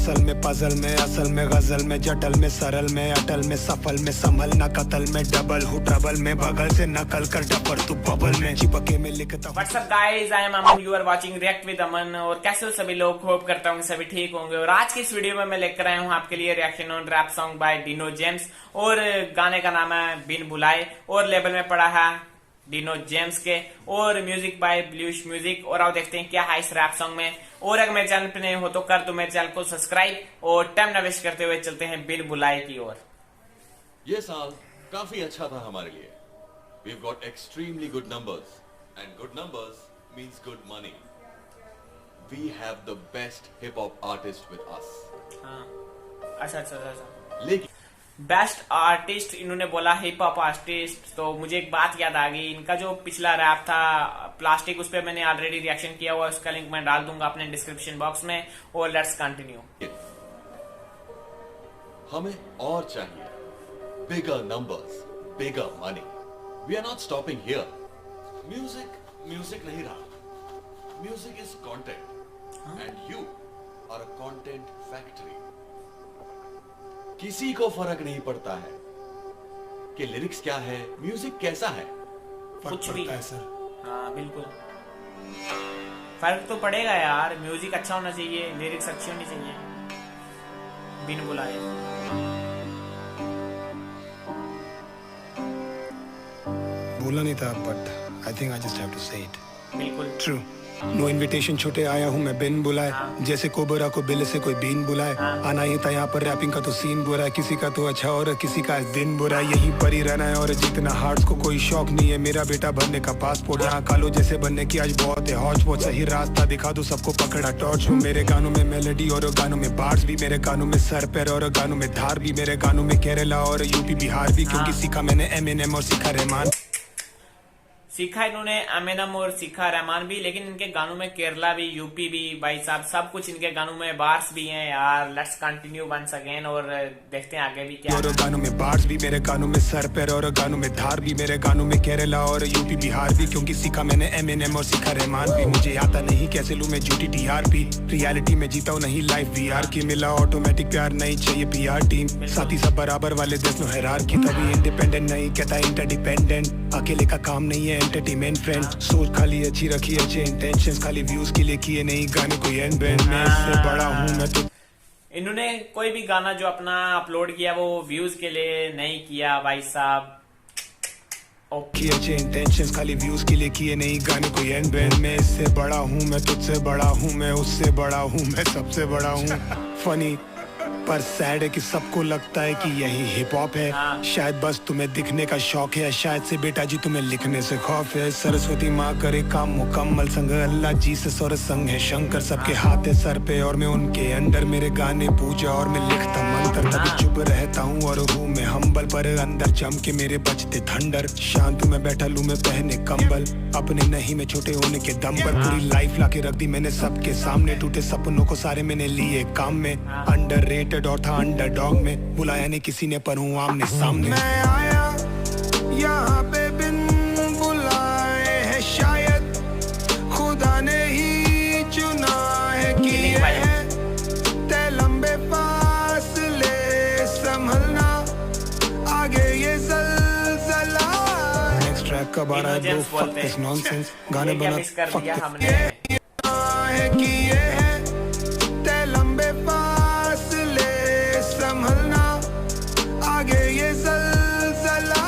Hustle में puzzle में असल में गजल में जटल में सरल में अटल में सफल में संभलना कतल में डबल हूँ ट्रबल में बगल से नकल कर डपर तू बबल में चिपके में लिखता हूँ। ये साल काफी अच्छा था हमारे लिए। We've got extremely good numbers and good numbers means good money. We have the best hip hop artist with us. हाँ, अच्छा। लेकिन बेस्ट आर्टिस्ट इन्होंने बोला, हिप हॉप आर्टिस्ट। तो मुझे एक बात याद आ गई, इनका जो पिछला रैप था प्लास्टिक, उस पर मैंने ऑलरेडी रिएक्शन किया हुआ, उसका लिंक मैं डाल दूंगा अपने डिस्क्रिप्शन बॉक्स में। और लेट्स कंटिन्यू। हमें और चाहिए bigger numbers, bigger money. We are not stopping here. Music नहीं रहा. Music is content, and you are a content factory. किसी को फर्क नहीं पड़ता है कि लिरिक्स क्या है, म्यूजिक कैसा है, कुछ भी है सर। हाँ बिल्कुल, फर्क तो पड़ेगा यार। म्यूजिक अच्छा होना चाहिए, लिरिक्स अच्छी होनी चाहिए। बिन बुलाए बोला नहीं था, but I think I just have to say it. बिल्कुल ट्रू। नो इनविटेशन छोटे आया हूँ मैं बिन बुलाए। हाँ। जैसे कोबरा को बिल से कोई बीन बुलाए। हाँ। आना ही था यहाँ पर, रैपिंग का तो सीन बुरा है, किसी का तो अच्छा और किसी का दिन बुरा है। यहीं पर ही रहना है और जीतना हार्ट्स को कोई शौक नहीं है। मेरा बेटा भरने का पासपोर्ट, यहाँ कालो जैसे बनने की आज बहुत है हौच पौच। सही रास्ता दिखा दो सबको, पकड़ा टॉर्च हूँ। मेरे गानों में मेलोडी और गानों में बार्स भी, मेरे गानों में सर पैर और गानों में धार भी, मेरे गानों में केरला और यूपी बिहार भी। क्योंकि सीखा मैंने एमिनेम और सीखा रहमान। सीखा इन्होंने एमिनेम और सीखा रहमान भी, लेकिन इनके गानों में केरला भी, यूपी भी, भाई साहब सब कुछ इनके गानों में बार्स भी हैं यार। लेट्स कंटिन्यू वंस अगेन और देखते हैं आगे भी क्या। और गानों में बार्स भी, मेरे गानों में सर पैर और गानों में धार भी, मेरे गानों में केरला और यूपी बिहार भी। क्योंकि सीखा मैंने एमिनेम और सीखा रहमान भी। मुझे आता नहीं कैसे लूं मैं झूठी टीआरपी, रियलिटी में जीता हूं नहीं लाइफ वीआर की। मिला ऑटोमेटिक प्यार, नहीं चाहिए पीआर टीम। साथी सब बराबर वाले देश नो हिरार्की। तभी इंडिपेंडेंट नहीं कहता इंटरडिपेंडेंट। अकेले का काम नहीं है एंटरटेनमेंट फ्रेंड। सोच खाली अच्छी रखी, अच्छे इंटेंशंस, खाली व्यूज के लिए किए नहीं गाने कोई एंड बैंड। मैं इससे बड़ा हूं मैं तो। इन्होंने कोई भी गाना जो अपना अपलोड किया वो व्यूज के लिए नहीं किया भाई साहब। कि अच्छे इंटेंशंस, खाली व्यूज के लिए किए नहीं गाने कोई एंड बैंड। मैं इससे बड़ा हूँ, मैं तुझसे बड़ा हूँ, मैं उससे बड़ा हूँ, मैं सबसे बड़ा हूँ। फनी पर सैड है कि सबको लगता है कि यही हिप हॉप है। शायद बस तुम्हें दिखने का शौक है, शायद से बेटा जी तुम्हें लिखने से खौफ है। सरस्वती माँ करे काम मुकम्मल, संग अल्लाह जीसस और संग है शंकर। सबके हाथ है सर पे और मैं उनके अंडर। मेरे गाने पूजा और मैं लिखता मंत्र। तभी चुप रहता हूँ और हूँ मैं हम्बल, पर अंदर जम के मेरे बजते थंडर। शांत मैं बैठा लूँ मैं पहने कंबल, अपने नहीं मैं छोटे होने के दम पर। पूरी लाइफ लाके रख दी मैंने सबके सामने। टूटे सपनों को सारे मैंने लिए काम में। अंडररेटेड और था अंडरडॉग में, बुलाया नहीं किसी ने पर हूँ आमने सामने। मैं आया यहाँ पे बिन बुलाए है, शायद खुदा ने ही चुना है कि ये है तय लंबे फासले संभलना, आगे ये ज़लज़ला। नेक्स्ट ट्रैक कब आ रहा है ब्रो, फक दिस नॉनसेंस। गाने बना फक है कि ये है तय लंबे आगे ये ज़लज़ला।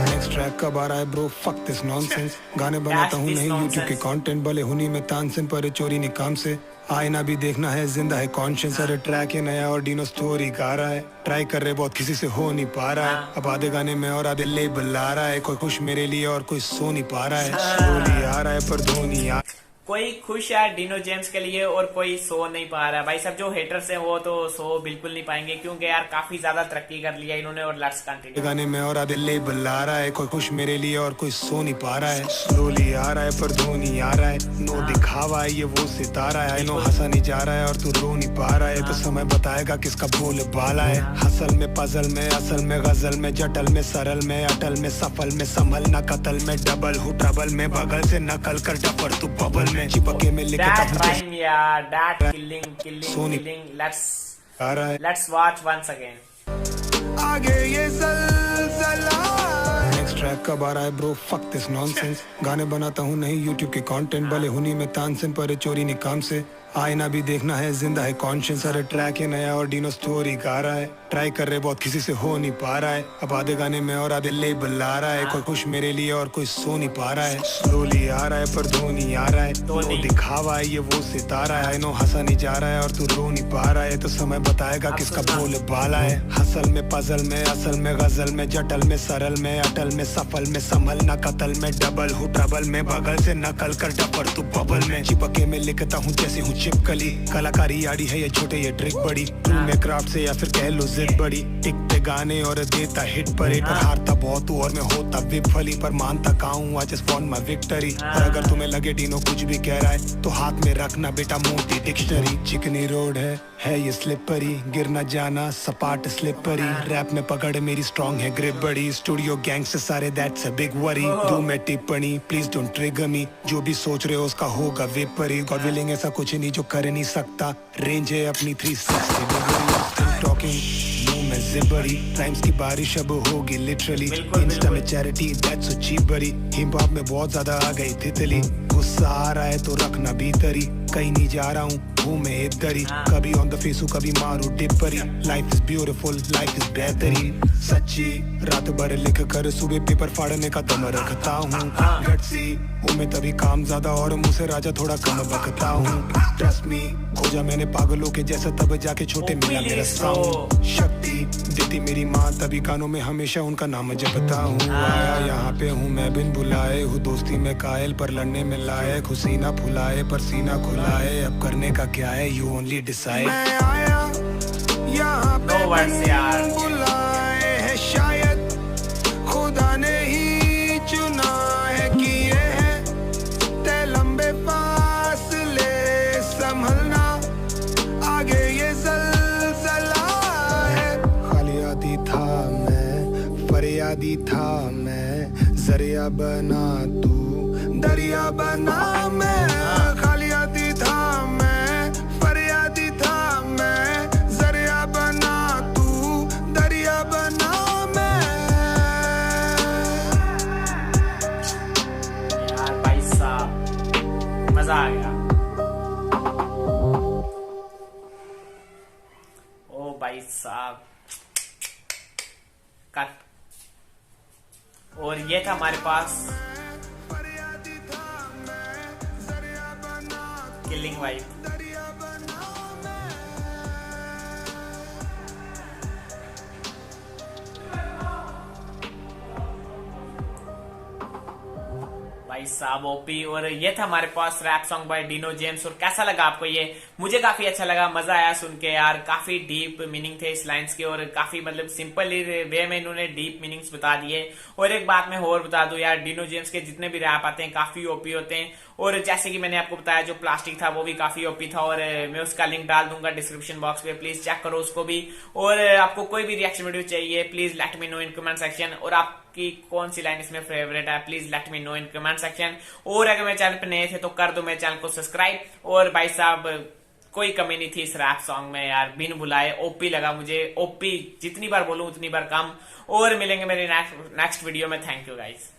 नेक्स्ट ट्रैक कब आ रहा है ब्रो, फक दिस नॉनसेंस। गाने बनाता हूँ नहीं यूट्यूब के कंटेंट, भले हुनी में तानसेन पर चोरी नहीं काम से। आईना भी देखना है, जिंदा है कॉन्शियस। अरे ट्रैक है नया और डिनो स्टोरी गा रहा है। ट्राई कर रहे बहुत, किसी से हो नहीं पा रहा है। अब आधे गाने में और आधे लेबल आ रहा है। कोई खुश मेरे लिए और कोई सो नहीं पा रहा है। स्लोली आ रहा है पर धोनी आ। कोई खुश है डिनो जेम्स के लिए और कोई सो नहीं पा रहा है। भाई सब जो हेटर्स हैं वो तो सो बिल्कुल नहीं पाएंगे, क्योंकि यार काफी ज्यादा तरक्की कर लिया इन्होंने। और लेट्स कंटिन्यू। गाने में और आधे लेबल आ रहा है। कोई खुश मेरे लिए और कोई सो नहीं पा रहा है। स्लोली आ रहा है पर धोनी आ रहा है। नो दिखावा है ये वो सितारा है। नो हंसा नहीं जा रहा है और तू रो नहीं पा रहा है। तो समय बताएगा किसका बोल बाला है। हसल में पजल में असल में गजल में जटल में सरल में अटल में सफल में संभलना कतल में डबल हूँ ट्रबल में बगल से नकल कर डपर तू बबल में चिपके में लिखता That हूँ rhyme, yeah, that killing, Sony. आ रहा है Let's watch once again. आगे ये ज़लज़ला नेक्स्ट ट्रैक कब आ रहा है ब्रो फक दिस नॉनसेंस गाने बनाता हूँ नहीं यूट्यूब के कंटेंट भले हुनी में तानसेन पर चोरी नहीं काम से आईना भी देखना है जिंदा है कॉन्शियस अरे ट्रैक है नया और डिनो स्टोरी गा रहा है ट्राई कर रहे बहुत किसी से हो नहीं पा रहा है अब आधे गाने में और आधे लेबल आ रहा है कोई खुश मेरे लिए और कोई सो नहीं पा रहा है स्लोली आ रहा है पर धोनी आ रहा है वो दिखावा है ये वो सितारा है आई नो हंसा नहीं जा रहा है और तू रो नहीं पा रहा है तो समय बताएगा किसका बोल बाला है हसल में पजल में असल में गजल में जटल में सरल में अटल में सफल में संभल ना कतल में डबल हूँ ट्रबल में बगल से नकल कर डपर तू बबल में चिपके में लिखता हूँ जैसे हूँ चिपकली कलाकारी आड़ी है ये छोटे ये ट्रिक बड़ी ट्रू में क्राफ्ट से या फिर कह लो जिद बड़ी टिकते गाने और देता हिट पर हारता बहुत हूँ और मैं होता विफली पर मानता काऊँ आज जस्ट वांट माय विक्ट्री और अगर तुम्हें लगे डिनो कुछ भी कह रहा है तो हाथ में रखना बेटा मोटी डिक्शनरी चिकनी रोड है ये स्लिपरी गिर न जाना सपाट स्लिपरी रैप में पकड़ मेरी स्ट्रॉन्ग है ग्रिप बड़ी स्टूडियो गैंग से सारे दैट्स अ बिग वरी दो मैं टिप्पणी प्लीज डोंट ट्रिगर मी जो भी सोच रहे हो उसका होगा विपरी गॉड विलिंग ऐसा कुछ नहीं जो कर नहीं सकता रेंज है अपनी 360 टॉकिंग मैं जिबरी टाइम्स की बारिश अब होगी लिटरली इंस्टा में चैरिटी दैट्स सो चीप बड़ी हिप हॉप में बहुत ज्यादा आ गई तितली गुस्सा आ रहा है तो रखना भीतरी कहीं नहीं जा रहा हूँ मैं इधर ही कभी ऑन द फेसू कभी मारू Tippari life is beautiful life is बेहतरीन सच्ची रात भर लिख कर सुबह पेपर फाड़ने का दम रखता हूँ गट्सी मैं तभी काम ज्यादा और मुँह से राजा थोड़ा कम बकता हूँ ट्रस्ट मी खोजा मैंने पागलों के जैसा तब जाके छोटे मिला मेरा साउंड शक्ति देती मेरी माँ तभी कानों में हमेशा उनका नाम जपता हूँ आया यहाँ पे हूँ मैं बिन बुलाए हूँ दोस्ती में कायल पर लड़ने में लायक हुसीना फुलाए पर सीना खुलाए अब करने का क्या है यू ओनली डिसाइड मैं आया यहाँ पे बिन बुलाए है शायद खुदा ने ही चुना है कि ये है तय लंबे फासले संभलना आगे ये ज़लज़ला है खाली आदि था मैं फरियादी था मैं जरिया बना तू दरिया बना मैं खाली आदि था मैं फरियादी था मैं जरिया बना तू दरिया बना मैं यार भाई साहब मजा आ गया। ओ भाई साहब कट। और ये था हमारे पास किलिंग वाइफ। भाई साहब ओपी। और ये था हमारे पास rap song by Dino James. और कैसा लगा आपको ये? मुझे काफी अच्छा लगा, मजा आया सुन के यार। काफी डीप मीनिंग थे इस लाइंस के और काफी मतलब सिंपल वे में इन्होंने डीप मीनिंग्स बता दिए। और एक बात मैं और बता दूं यार, डिनो जेम्स के जितने भी रैप आते हैं काफी ओपी होते हैं। और जैसे कि मैंने आपको बताया जो प्लास्टिक था वो भी काफी ओपी था और मैं उसका लिंक डाल दूंगा डिस्क्रिप्शन बॉक्स में, प्लीज चेक करो उसको भी। और आपको कोई भी रिएक्शन वीडियो चाहिए please let me know in comment section. और आपकी कौन सी लाइन इसमें फेवरेट है please let me know in comment section. और अगर मेरे चैनल पे नए थे तो कर दो मेरे चैनल को सब्सक्राइब। और भाई साहब कोई कमी नहीं थी इस रैप सॉन्ग में यार, बिन बुलाए ओपी लगा मुझे। ओपी जितनी बार बोलूं उतनी बार कम। और मिलेंगे मेरे नेक्स्ट वीडियो में। Thank you guys.